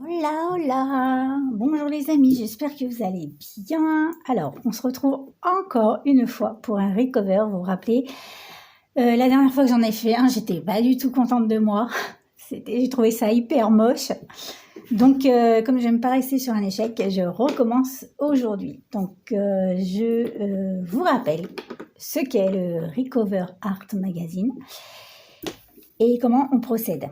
Hola, hola! Bonjour les amis, j'espère que vous allez bien. Alors, on se retrouve encore une fois pour un recover, vous vous rappelez. La dernière fois que j'en ai fait un, j'étais pas du tout contente de moi. J'ai trouvé ça hyper moche. Donc, comme j'aime pas rester sur un échec, je recommence aujourd'hui. Donc, je vous rappelle ce qu'est le Recover Art Magazine et comment on procède.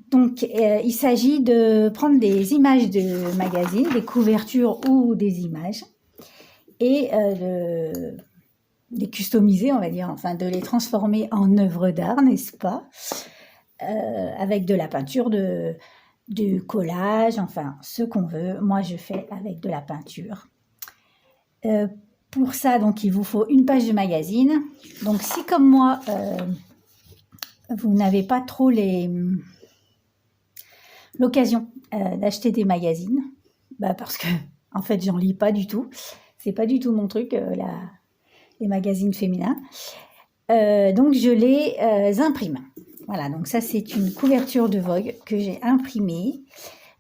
Donc, il s'agit de prendre des images de magazines, des couvertures ou des images, et de les customiser, on va dire, enfin de les transformer en œuvres d'art, n'est-ce pas, avec de la peinture, du collage, enfin ce qu'on veut. Moi, je fais avec de la peinture. Pour ça, donc, il vous faut une page de magazine. Donc, si comme moi, vous n'avez pas trop l'occasion d'acheter des magazines, parce que en fait j'en lis pas du tout, c'est pas du tout mon truc, les magazines féminins, donc je les imprime. Voilà, donc ça c'est une couverture de Vogue que j'ai imprimée.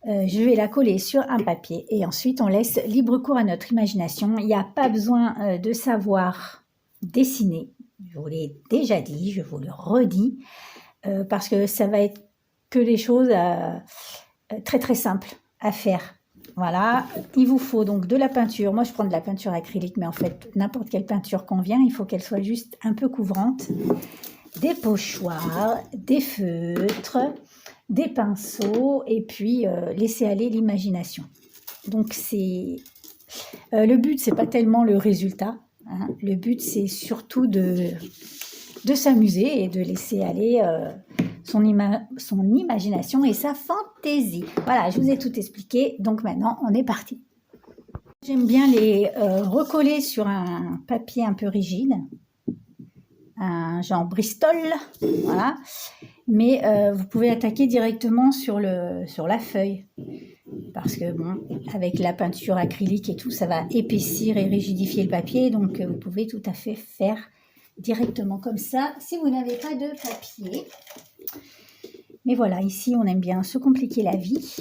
Je vais la coller sur un papier et ensuite on laisse libre cours à notre imagination. Il n'y a pas besoin de savoir dessiner, je vous l'ai déjà dit, je vous le redis, parce que ça va être que des choses très très simples à faire. Voilà, il vous faut donc de la peinture. Moi je prends de la peinture acrylique, mais en fait n'importe quelle peinture convient, il faut qu'elle soit juste un peu couvrante. Des pochoirs, des feutres, des pinceaux, et puis laisser aller l'imagination. Donc c'est le but, c'est pas tellement le résultat, hein. Le but c'est surtout de s'amuser et de laisser aller son imagination et sa fantaisie. Voilà, je vous ai tout expliqué, donc maintenant on est parti. J'aime bien les recoller sur un papier un peu rigide, un genre Bristol, voilà. Mais vous pouvez attaquer directement sur la feuille, parce que bon, avec la peinture acrylique et tout, ça va épaissir et rigidifier le papier, donc vous pouvez tout à fait faire directement comme ça, si vous n'avez pas de papier. Mais voilà, ici, on aime bien se compliquer la vie.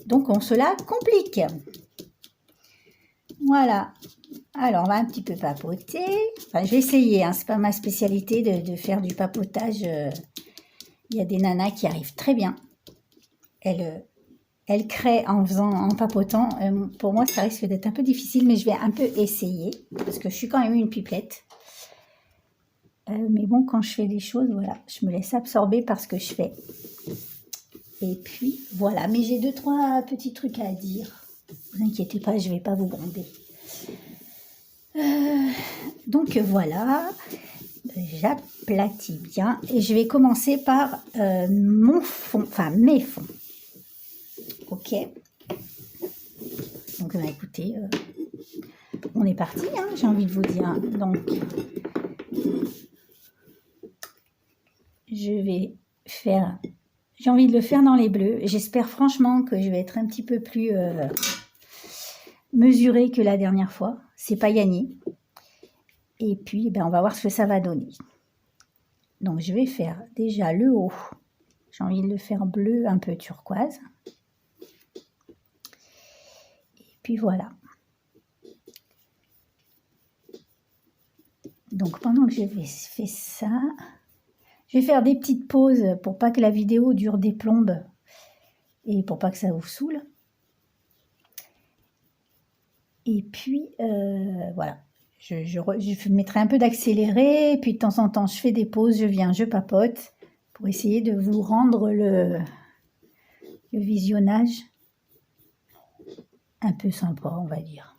Donc, on se la complique. Voilà. Alors, on va un petit peu papoter. Enfin, je vais essayer, hein. C'est pas ma spécialité de faire du papotage. Il y a des nanas qui arrivent très bien. Elles créent en papotant. Pour moi, ça risque d'être un peu difficile, mais je vais un peu essayer. Parce que je suis quand même une pipelette. Mais bon, quand je fais des choses, voilà, je me laisse absorber par ce que je fais. Et puis, voilà. Mais j'ai 2-3 petits trucs à dire. Ne vous inquiétez pas, je ne vais pas vous gronder. Donc, voilà. J'aplatis bien. Et je vais commencer par mon fond, enfin mes fonds. Ok. Donc, écoutez, on est parti, hein, j'ai envie de vous dire. Donc, je vais faire... J'ai envie de le faire dans les bleus. J'espère franchement que je vais être un petit peu plus mesurée que la dernière fois. C'est pas gagné. Et puis, on va voir ce que ça va donner. Donc, je vais faire déjà le haut. J'ai envie de le faire bleu, un peu turquoise. Et puis, voilà. Donc, pendant que je fais ça, je vais faire des petites pauses pour pas que la vidéo dure des plombes et pour pas que ça vous saoule. Et puis, voilà. Je mettrai un peu d'accéléré, puis de temps en temps, je fais des pauses, je viens, je papote, pour essayer de vous rendre le visionnage un peu sympa, on va dire.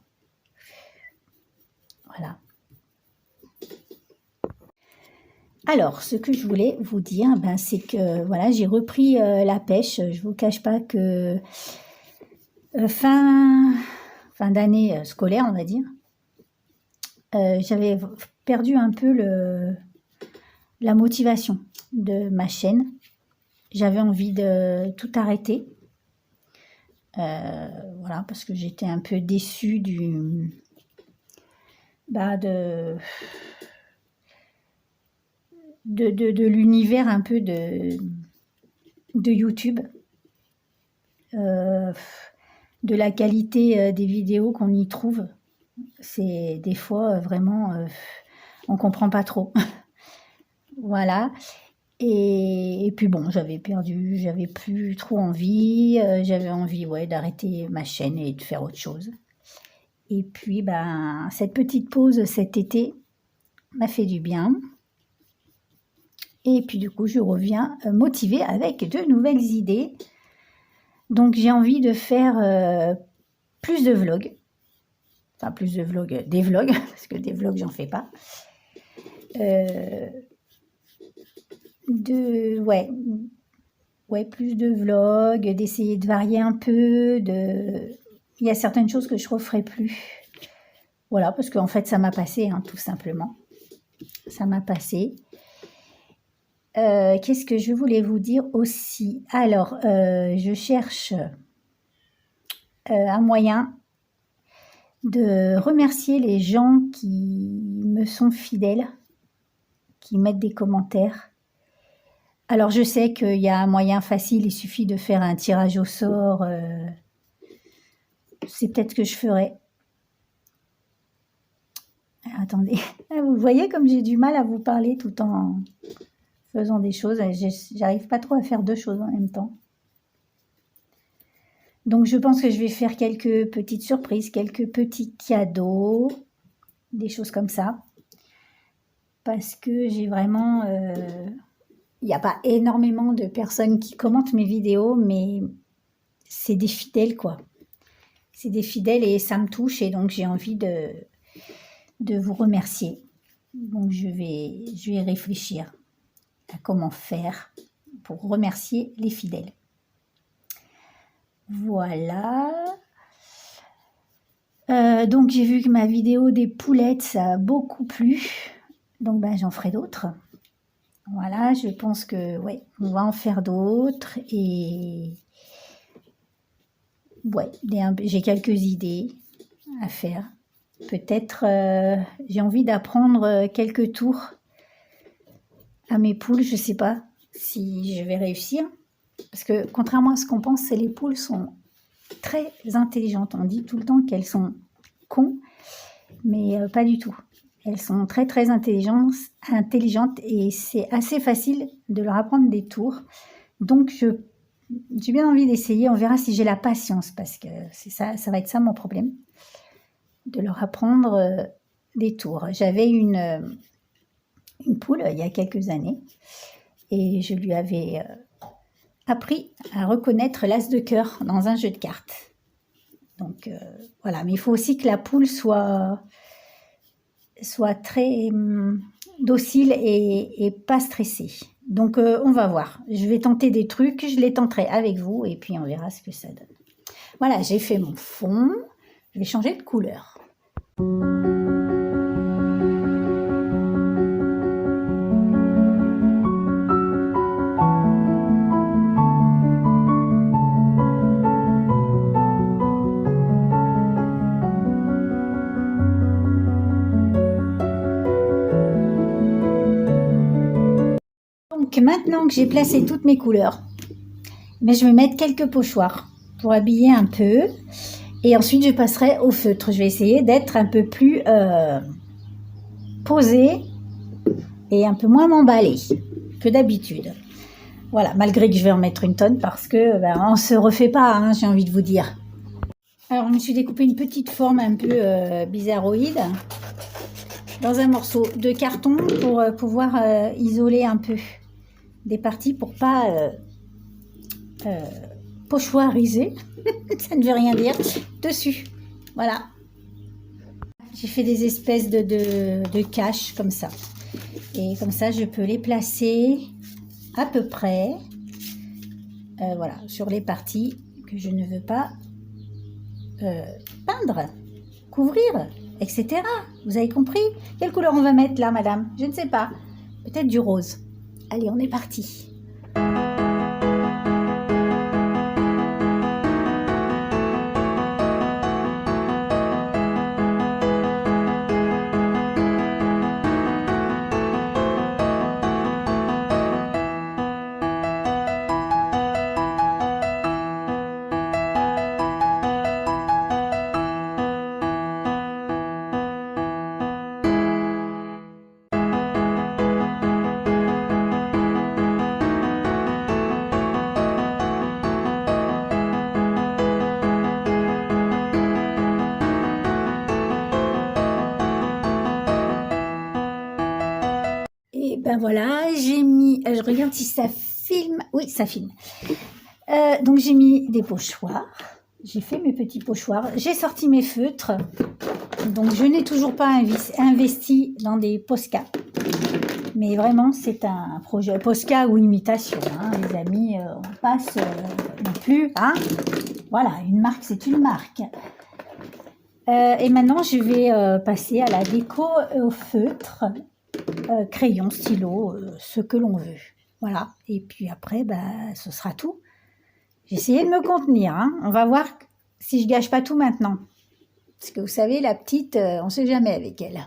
Voilà. Alors, ce que je voulais vous dire, c'est que voilà, j'ai repris la pêche. Je ne vous cache pas que fin d'année scolaire, on va dire, j'avais perdu un peu la motivation de ma chaîne. J'avais envie de tout arrêter. Voilà, parce que j'étais un peu déçue de l'univers un peu de YouTube. de la qualité des vidéos qu'on y trouve. C'est des fois vraiment, on comprend pas trop. Voilà. Et puis bon, j'avais plus trop envie, j'avais envie, ouais, d'arrêter ma chaîne et de faire autre chose. Et puis, ben, cette petite pause cet été m'a fait du bien. Et puis du coup, je reviens motivée avec de nouvelles idées. Donc j'ai envie de faire plus de vlogs. Enfin, plus de vlogs, des vlogs, parce que des vlogs, j'en fais pas. Ouais, plus de vlogs, d'essayer de varier un peu. Il y a certaines choses que je referai plus. Voilà, parce qu'en fait, ça m'a passé, hein, tout simplement. Ça m'a passé. Qu'est-ce que je voulais vous dire aussi? Alors, je cherche un moyen de remercier les gens qui me sont fidèles, qui mettent des commentaires. Alors, je sais qu'il y a un moyen facile, il suffit de faire un tirage au sort. C'est peut-être ce que je ferai. Attendez, vous voyez comme j'ai du mal à vous parler tout en faisant des choses. J'arrive pas trop à faire deux choses en même temps. Donc, je pense que je vais faire quelques petites surprises, quelques petits cadeaux, des choses comme ça. Parce que j'ai vraiment... il n'y a pas énormément de personnes qui commentent mes vidéos, mais c'est des fidèles, quoi. C'est des fidèles et ça me touche, et donc j'ai envie de vous remercier. Donc, je vais réfléchir à comment faire pour remercier les fidèles. Voilà. Donc, j'ai vu que ma vidéo des poulettes, ça a beaucoup plu. Donc, ben, j'en ferai d'autres. Voilà, je pense que, ouais, on va en faire d'autres. Et, ouais, j'ai quelques idées à faire. Peut-être, j'ai envie d'apprendre quelques tours à mes poules. Je ne sais pas si je vais réussir. Parce que, contrairement à ce qu'on pense, les poules sont très intelligentes. On dit tout le temps qu'elles sont cons, mais pas du tout. Elles sont très très intelligentes et c'est assez facile de leur apprendre des tours. Donc j'ai bien envie d'essayer. On verra si j'ai la patience, parce que c'est ça va être ça mon problème, de leur apprendre des tours. J'avais une poule il y a quelques années et je lui avais appris à reconnaître l'as de cœur dans un jeu de cartes. Donc voilà, mais il faut aussi que la poule soit très docile et pas stressée. Donc on va voir. Je vais tenter des trucs, je les tenterai avec vous et puis on verra ce que ça donne. Voilà, j'ai fait mon fond. Je vais changer de couleur. Donc maintenant que j'ai placé toutes mes couleurs, mais je vais mettre quelques pochoirs pour habiller un peu. Et ensuite, je passerai au feutre. Je vais essayer d'être un peu plus posée et un peu moins m'emballer que d'habitude. Voilà, malgré que je vais en mettre une tonne parce que on se refait pas, hein, j'ai envie de vous dire. Alors, je me suis découpé une petite forme un peu bizarroïde dans un morceau de carton pour pouvoir isoler un peu des parties pour pas pochoiriser, ça ne veut rien dire, dessus. Voilà. J'ai fait des espèces de caches comme ça. Et comme ça, je peux les placer à peu près, voilà, sur les parties que je ne veux pas peindre, couvrir, etc. Vous avez compris? Quelle couleur on va mettre là, madame? Je ne sais pas. Peut-être du rose. Allez, on est parti. ben voilà, j'ai mis, je regarde si ça filme, oui ça filme. Donc j'ai mis des pochoirs, j'ai fait mes petits pochoirs, j'ai sorti mes feutres, donc je n'ai toujours pas investi dans des Posca, mais vraiment c'est un projet Posca ou imitation, hein, les amis, on passe non plus, hein, voilà, une marque c'est une marque. Et maintenant je vais passer à la déco au feutre, crayon, stylo, ce que l'on veut, voilà, et puis après ce sera tout. J'ai essayé de me contenir, hein. On va voir si je gâche pas tout maintenant. Parce que vous savez, la petite, on ne sait jamais avec elle.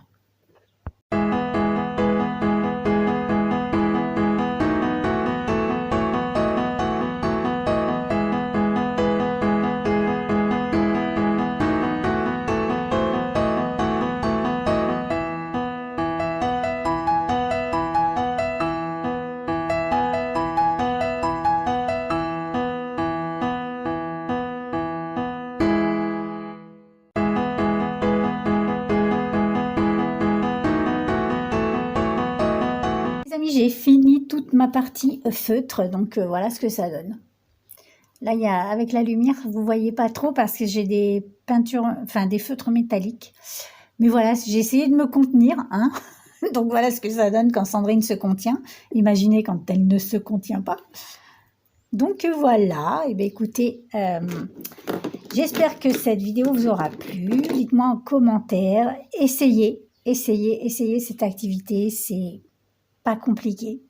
Les amis, j'ai fini toute ma partie feutre, donc voilà ce que ça donne. Là, avec la lumière, vous voyez pas trop parce que j'ai des peintures, enfin des feutres métalliques. Mais voilà, j'ai essayé de me contenir, hein. Donc voilà ce que ça donne quand Sandrine se contient. Imaginez quand elle ne se contient pas. Donc voilà, et bien écoutez, j'espère que cette vidéo vous aura plu. Dites-moi en commentaire, essayez cette activité, c'est pas compliqué.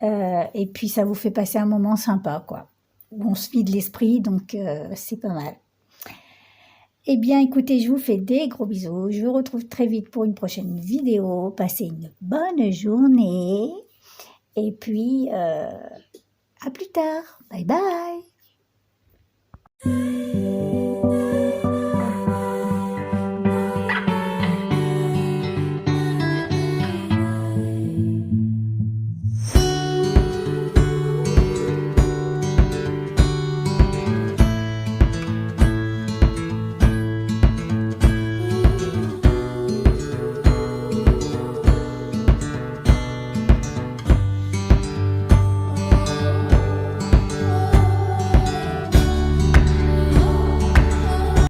Et puis ça vous fait passer un moment sympa, quoi. Où on se vide l'esprit, donc c'est pas mal. Eh bien, écoutez, je vous fais des gros bisous. Je vous retrouve très vite pour une prochaine vidéo. Passez une bonne journée. Et puis, à plus tard. Bye bye.